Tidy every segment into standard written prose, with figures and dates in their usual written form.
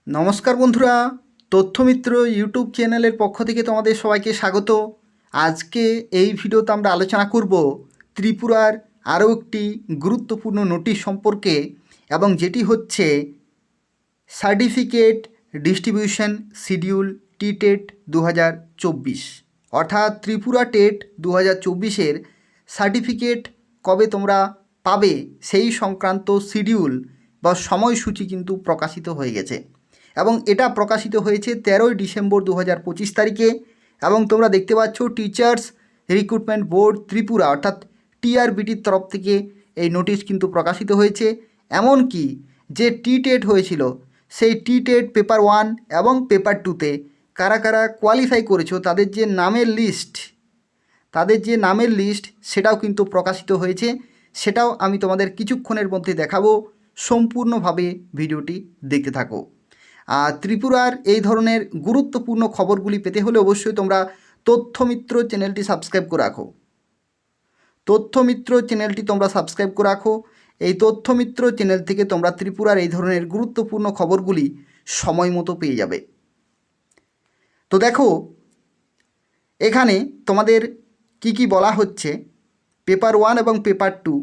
নমস্কার বন্ধুরা, তথ্যমিত্র ইউটিউব চ্যানেলের পক্ষ থেকে তোমাদের সবাইকে স্বাগত। আজকে এই ভিডিওতে আমরা আলোচনা করব ত্রিপুরার আরও একটি গুরুত্বপূর্ণ নোটিশ সম্পর্কে, এবং যেটি হচ্ছে সার্টিফিকেট ডিস্ট্রিবিউশন শিডিউল টেট 2024, অর্থাৎ ত্রিপুরা টেট 2024-এর সার্টিফিকেট কবে তোমরা পাবে সেই সংক্রান্ত শিডিউল বা সময়সূচি কিন্তু প্রকাশিত হয়ে গেছে, এবং এটা প্রকাশিত হয়েছে 13ই ডিসেম্বর 2025 তারিখে। এবং তোমরা দেখতে পাচ্ছ টিচার্স রিক্রুটমেন্ট বোর্ড ত্রিপুরা অর্থাৎ টিআরবিটির তরফ থেকে এই নোটিশ কিন্তু প্রকাশিত হয়েছে। এমনকি যে টেট হয়েছিল সেই টেট পেপার 1 এবং পেপার 2-তে কারা কারা কোয়ালিফাই করেছো তাদের যে নামের লিস্ট সেটাও কিন্তু প্রকাশিত হয়েছে। সেটাও আমি তোমাদের কিছুক্ষণের মধ্যে দেখাবো, সম্পূর্ণভাবে ভিডিওটি দেখতে থাকো। আর ত্রিপুরার এই ধরনের গুরুত্বপূর্ণ খবরগুলি পেতে হলে অবশ্যই তোমরা তথ্যমিত্র চ্যানেলটি সাবস্ক্রাইব করে রাখো। এই তথ্যমিত্র চ্যানেল থেকে তোমরা ত্রিপুরার এই ধরনের গুরুত্বপূর্ণ খবরগুলি সময় মতো পেয়ে যাবে। তো দেখো এখানে তোমাদের কি বলা হচ্ছে। পেপার 1 এবং পেপার 2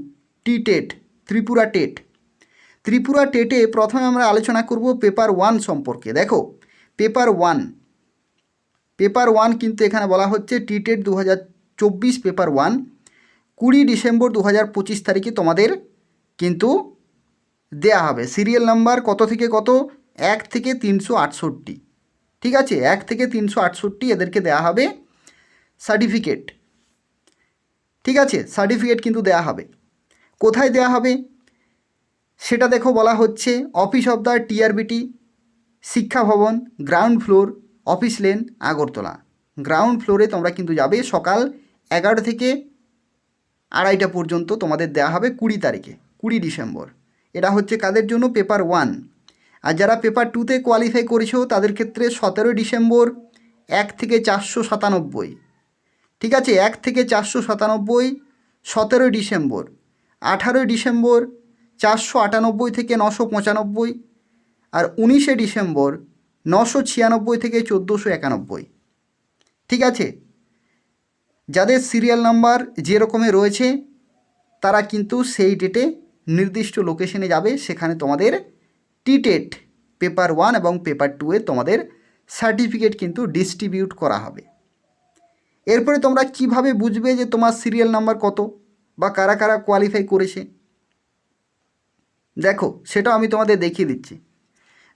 টেট, ত্রিপুরা টেটে প্রথমে আমরা আলোচনা করব পেপার 1 সম্পর্কে। দেখো পেপার 1 কিন্তু এখানে বলা হচ্ছে টেট 2024 পেপার 1 20 ডিসেম্বর 2025 তারিখে তোমাদের কিন্তু দেয়া হবে। সিরিয়াল নাম্বার কত থেকে কত? 1 থেকে 368। ঠিক আছে, 1 থেকে 368 এদেরকে দেয়া হবে সার্টিফিকেট। ঠিক আছে, সার্টিফিকেট কিন্তু দেয়া হবে। কোথায় দেয়া হবে সেটা দেখো, বলা হচ্ছে অফিস অফ দ্য টিআরবিটি, শিক্ষা ভবন, ground floor, office lane, Agartala. Ground ফ্লোরে তোমরা কিন্তু যাবে সকাল 11 থেকে 2:30 পর্যন্ত তোমাদের দেওয়া হবে 20 ডিসেম্বর। এটা হচ্ছে কাদের জন্য? পেপার 1। আর যারা পেপার 2-তে কোয়ালিফাই করেছো তাদের ক্ষেত্রে 17 ডিসেম্বর 1 থেকে 497। ঠিক আছে, 1 থেকে 497, 17 ডিসেম্বর, 18 ডিসেম্বর 498 থেকে 995, আর 19 ডিসেম্বর 996 থেকে 1491। ঠিক আছে, যাদের সিরিয়াল নাম্বার যে রকমের রয়েছে তারা কিন্তু সেই ডেটে নির্দিষ্ট লোকেশনে যাবে, সেখানে তোমাদের টেট পেপার 1 এবং পেপার 2-এ তোমাদের সার্টিফিকেট কিন্তু ডিস্ট্রিবিউট করা হবে। এরপরে তোমরা কিভাবে বুঝবে যে তোমার সিরিয়াল নাম্বার কত বা কারা কারা কোয়ালিফাই করেছে? দেখো সেটাও আমি তোমাদের দেখিয়ে দিচ্ছি।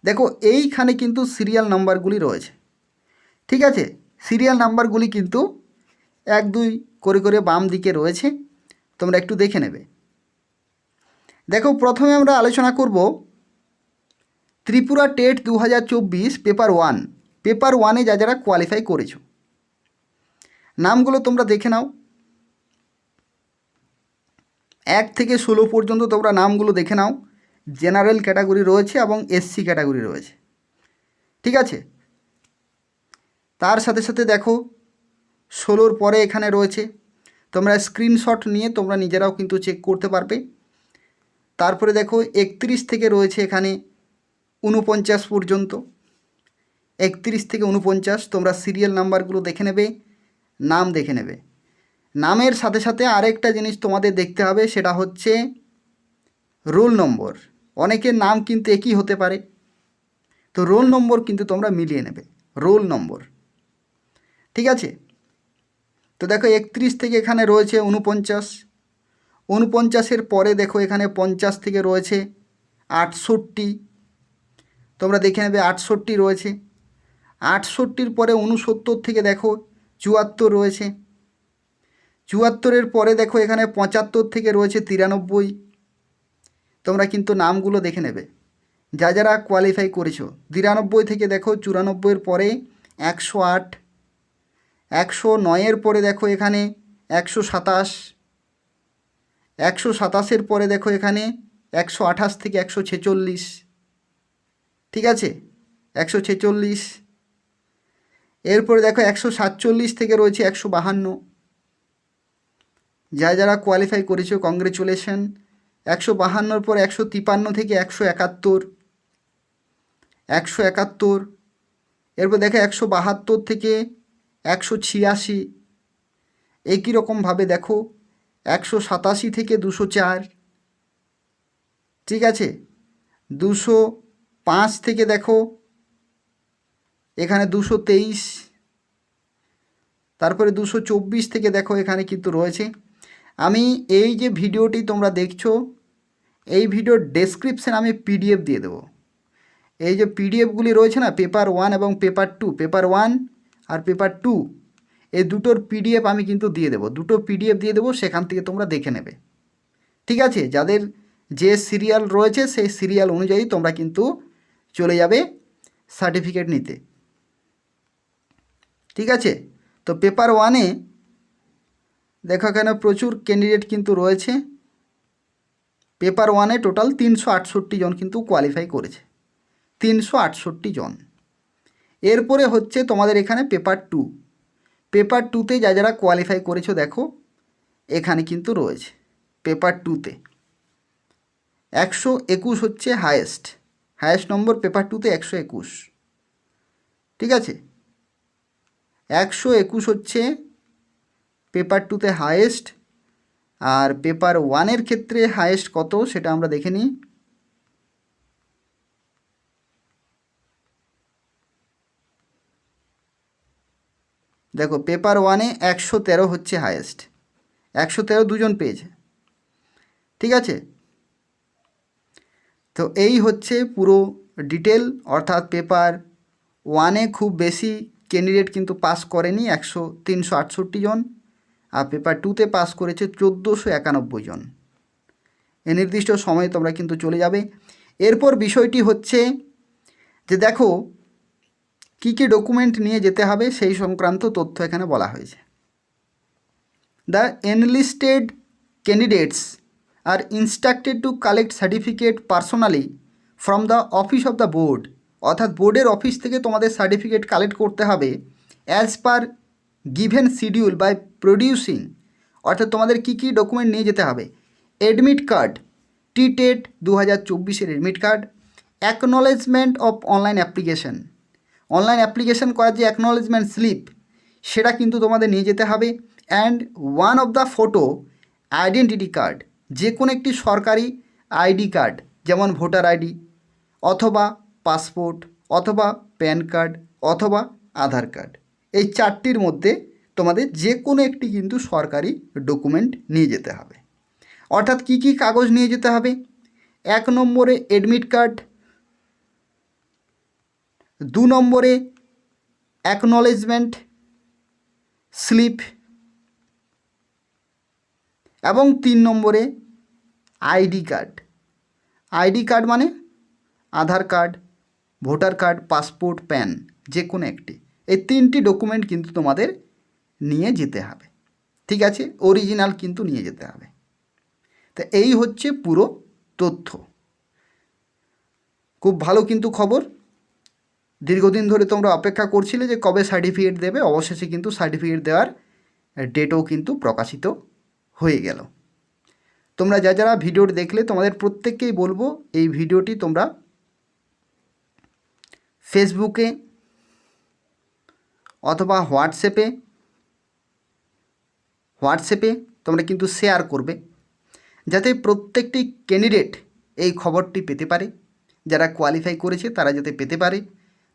দেখো এইখানে কিন্তু সিরিয়াল নাম্বারগুলি রয়েছে। ঠিক আছে, সিরিয়াল নাম্বারগুলি কিন্তু 1 2 করে বাম দিকে রয়েছে, তোমরা একটু দেখে নেবে। দেখো প্রথমে আমরা আলোচনা করব ত্রিপুরা টেট 2024 পেপার 1-এ যারা কোয়ালিফাই করেছো নামগুলো তোমরা দেখে নাও। 1 থেকে 16 পর্যন্ত তোমরা নামগুলো দেখে নাও। জেনারেল ক্যাটাগরি রয়েছে এবং এসসি ক্যাটাগরি রয়েছে। ঠিক আছে, তার সাথে সাথে দেখো 16-র পরে এখানে রয়েছে, তোমরা স্ক্রিনশট নিয়ে তোমরা নিজেরাও কিন্তু চেক করতে পারবে। তারপরে দেখো 31 থেকে রয়েছে এখানে 49 পর্যন্ত। 31 থেকে 49 তোমরা সিরিয়াল নাম্বারগুলো দেখে নেবে, নাম দেখে নেবে। নামের সাথে সাথে আরেকটা জিনিস তোমাদের দেখতে হবে, সেটা হচ্ছে রোল নম্বর। অনেকের নাম কিন্তু একই হতে পারে, তো রোল নম্বর কিন্তু তোমরা মিলিয়ে নেবে, রোল নম্বর। ঠিক আছে, তো দেখো 31 থেকে এখানে রয়েছে 49, 49-এর পরে দেখো এখানে 50 থেকে রয়েছে 68, তোমরা দেখে নেবে 68 রয়েছে। 68-র পরে 69 থেকে দেখো 74 রয়েছে। 74-এর পরে দেখো এখানে 75 থেকে রয়েছে 93। তোমরা কিন্তু নামগুলো দেখে নেবে যারা কোয়ালিফাই করেছো। 93 থেকে দেখো 94-এর পরে 108, 109-এর পরে দেখো এখানে 127, 127-এর পরে দেখো এখানে 128 থেকে 146। ঠিক আছে, 146। এরপরে দেখো 147 থেকে রয়েছে 152। যারা কোয়ালিফাই করেছো কংগ্রেচুলেশন। 152-র পর 153 থেকে 171। 171, এরপর দেখো 172 থেকে 186, একই রকমভাবে দেখো 187 থেকে 204, ঠিক আছে, 205 থেকে দেখো এখানে 223, তারপরে 224 থেকে দেখো এখানে কিন্তু রয়েছে। আমি এই যে ভিডিওটি তোমরা দেখছো, এই ভিডিওর ডেসক্রিপশানে আমি পিডিএফ দিয়ে দেবো। এই যে পিডিএফগুলি রয়েছে না, পেপার 1 এবং পেপার 2, পেপার 1 আর পেপার 2, এই দুটোর পিডিএফ আমি কিন্তু দিয়ে দেবো, দুটো পিডিএফ দিয়ে দেবো, সেখান থেকে তোমরা দেখে নেবে, ঠিক আছে। যাদের যে সিরিয়াল রয়েছে সেই সিরিয়াল অনুযায়ী তোমরা কিন্তু চলে যাবে সার্টিফিকেট নিতে, ঠিক আছে। তো পেপার 1-এ দেখো এখানে প্রচুর ক্যান্ডিডেট কিন্তু রয়েছে। পেপার 1-এ টোটাল 368 জন কিন্তু কোয়ালিফাই করেছে, 368 জন। এরপরে হচ্ছে তোমাদের এখানে পেপার 2, পেপার 2-তে যারা কোয়ালিফাই করেছো দেখো এখানে কিন্তু রয়েছে। পেপার 2-তে 121 হচ্ছে হায়েস্ট নম্বর, পেপার 2-তে 121, ঠিক আছে। 121 হচ্ছে পেপার 2-তে হায়েস্ট। আর পেপার 1-এর ক্ষেত্রে হায়েস্ট কত সেটা আমরা দেখে নিই। দেখো পেপার 1-এ 113 হচ্ছে হায়েস্ট, 113 দুজন পেয়েছে, ঠিক আছে। তো এই হচ্ছে পুরো ডিটেল, অর্থাৎ পেপার 1-এ খুব বেশি ক্যান্ডিডেট কিন্তু পাস করেনি, 368 জন, আর পেপার 2-তে পাস করেছে 1491 জন। এ নির্দিষ্ট সময়ে তোমরা কিন্তু চলে যাবে। এরপর বিষয়টি হচ্ছে যে দেখো কী কী ডকুমেন্ট নিয়ে যেতে হবে সেই সংক্রান্ত তথ্য এখানে বলা হয়েছে। The enlisted candidates are instructed to collect certificate personally from the office of the board, অর্থাৎ বোর্ডের অফিস থেকে তোমাদের সার্টিফিকেট কালেক্ট করতে হবে as per given schedule by producing, অর্থাৎ তোমাদের কী কী ডকুমেন্ট নিয়ে যেতে হবে। অ্যাডমিট কার্ড, টিটেট 2024-এর admit card, acknowledgement of online application, online application করার যে অ্যাকনলেজমেন্ট স্লিপ সেটা কিন্তু তোমাদের নিয়ে যেতে হবে, and one of the photo identity card, যে কোনো একটি সরকারি আইডি কার্ড, যেমন ভোটার আইডি অথবা পাসপোর্ট অথবা প্যান কার্ড অথবা আধার কার্ড, এই 4টির মধ্যে তোমাদের যে কোনো একটি কিন্তু সরকারি ডকুমেন্ট নিয়ে যেতে হবে। অর্থাৎ কী কী কাগজ নিয়ে যেতে হবে। 1 নম্বরে অ্যাডমিট কার্ড, 2 নম্বরে অ্যাকনলেজমেন্ট স্লিপ এবং 3 নম্বরে আইডি কার্ড। আইডি কার্ড মানে Aadhaar card, voter card, passport, PAN, যে কোনো একটি, এই 3টি ডকুমেন্ট কিন্তু তোমাদের নিয়ে যেতে হবে, ঠিক আছে। অরিজিনাল কিন্তু নিয়ে যেতে হবে। তো এই হচ্ছে পুরো তথ্য। খুব ভালো কিন্তু খবর, দীর্ঘদিন ধরে তোমরা অপেক্ষা করছিলে যে কবে সার্টিফিকেট দেবে, অবশেষে কিন্তু সার্টিফিকেট দেওয়ার ডেটও কিন্তু প্রকাশিত হয়ে গেল। তোমরা যারা ভিডিওটি দেখলে তোমাদের প্রত্যেককেই বলবো এই ভিডিওটি তোমরা ফেসবুকে অথবা হোয়াটসঅ্যাপে তোমরা কিন্তু শেয়ার করবে, যাতে প্রত্যেকটি ক্যান্ডিডেট এই খবরটি পেতে পারে, যারা কোয়ালিফাই করেছে তারা যাতে পেতে পারে।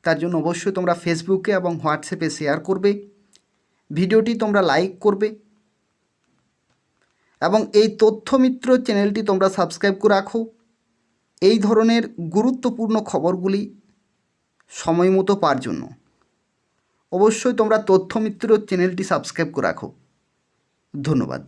তার জন্য অবশ্যই তোমরা ফেসবুকে এবং হোয়াটসঅ্যাপে শেয়ার করবে, ভিডিওটি তোমরা লাইক করবে এবং এই তথ্যমিত্র চ্যানেলটি তোমরা সাবস্ক্রাইব করে রাখো। এই ধরনের গুরুত্বপূর্ণ খবরগুলি সময় মতো পাওয়ার জন্য অবশ্যই তোমরা তথ্যমিত্র চ্যানেলটি সাবস্ক্রাইব করে রাখো। ধন্যবাদ।